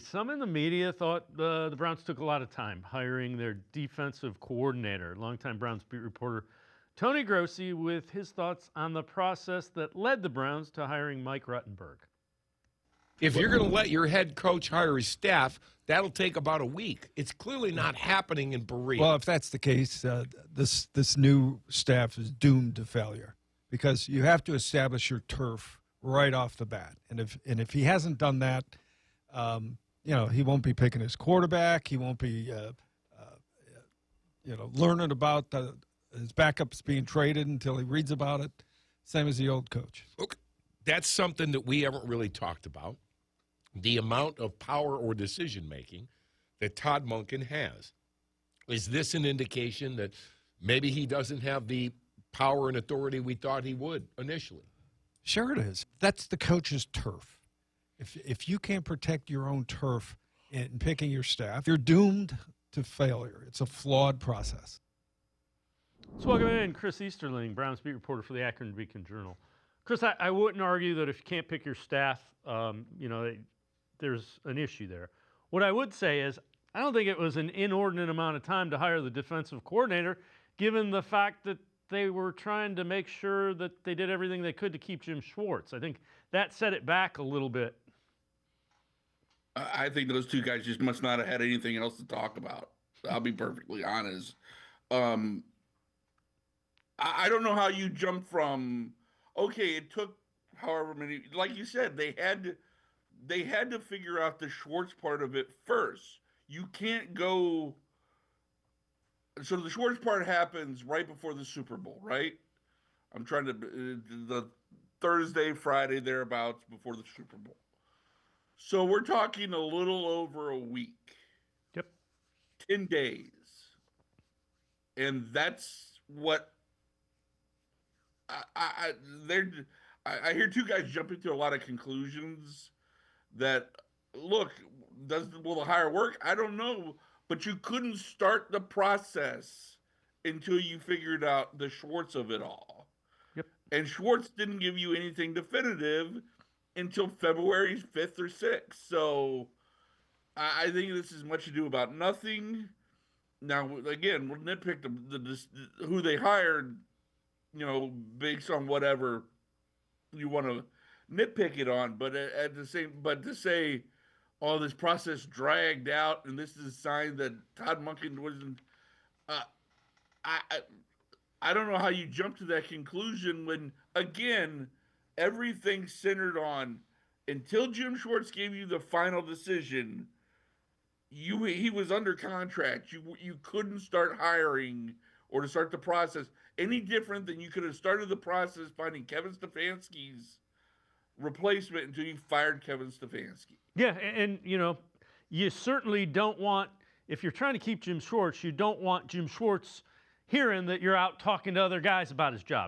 some in the media thought the Browns took a lot of time hiring their defensive coordinator. Longtime Browns beat reporter Tony Grossi with his thoughts on the process that led the Browns to hiring Mike Rutenberg. If you're going to let your head coach hire his staff, that'll take about a week. It's clearly not happening in Berea. Well, if that's the case, this new staff is doomed to failure because you have to establish your turf right off the bat. And if he hasn't done that, he won't be picking his quarterback. He won't be, learning about his backups being traded until he reads about it. Same as the old coach. Okay. That's something that we haven't really talked about. The amount of power or decision-making that Todd Monken has. Is this an indication that maybe he doesn't have the power and authority we thought he would initially? Sure it is. That's the coach's turf. If you can't protect your own turf in picking your staff, you're doomed to failure. It's a flawed process. Let's welcome in Chris Easterling, Browns beat reporter for the Akron Beacon Journal. Chris, I wouldn't argue that if you can't pick your staff, there's an issue there. What I would say is I don't think it was an inordinate amount of time to hire the defensive coordinator, given the fact that they were trying to make sure that they did everything they could to keep Jim Schwartz. I think that set it back a little bit. I think those two guys just must not have had anything else to talk about. I'll be perfectly honest. I don't know how you jump from, okay, it took however many, like you said, they had to figure out the Schwartz part of it first. You can't go. So the Schwartz part happens right before the Super Bowl, right? I'm trying to, the Thursday, Friday, thereabouts before the Super Bowl. So we're talking a little over a week. Yep. 10 days. And that's what I hear two guys jumping to a lot of conclusions that, look, will the hire work? I don't know. But you couldn't start the process until you figured out the Schwartz of it all. Yep. And Schwartz didn't give you anything definitive until February 5th or 6th. So I think this is much ado about nothing. Now, again, we'll nitpick who they hired, based on whatever you want to nitpick it on. But to say, oh, this process dragged out, and this is a sign that Todd Monken wasn't. I don't know how you jump to that conclusion when, again, everything centered on until Jim Schwartz gave you the final decision. He was under contract. You couldn't start hiring or to start the process any different than you could have started the process finding Kevin Stefanski's replacement until you fired Kevin Stefanski. Yeah, and you certainly don't want, if you're trying to keep Jim Schwartz, you don't want Jim Schwartz hearing that you're out talking to other guys about his job.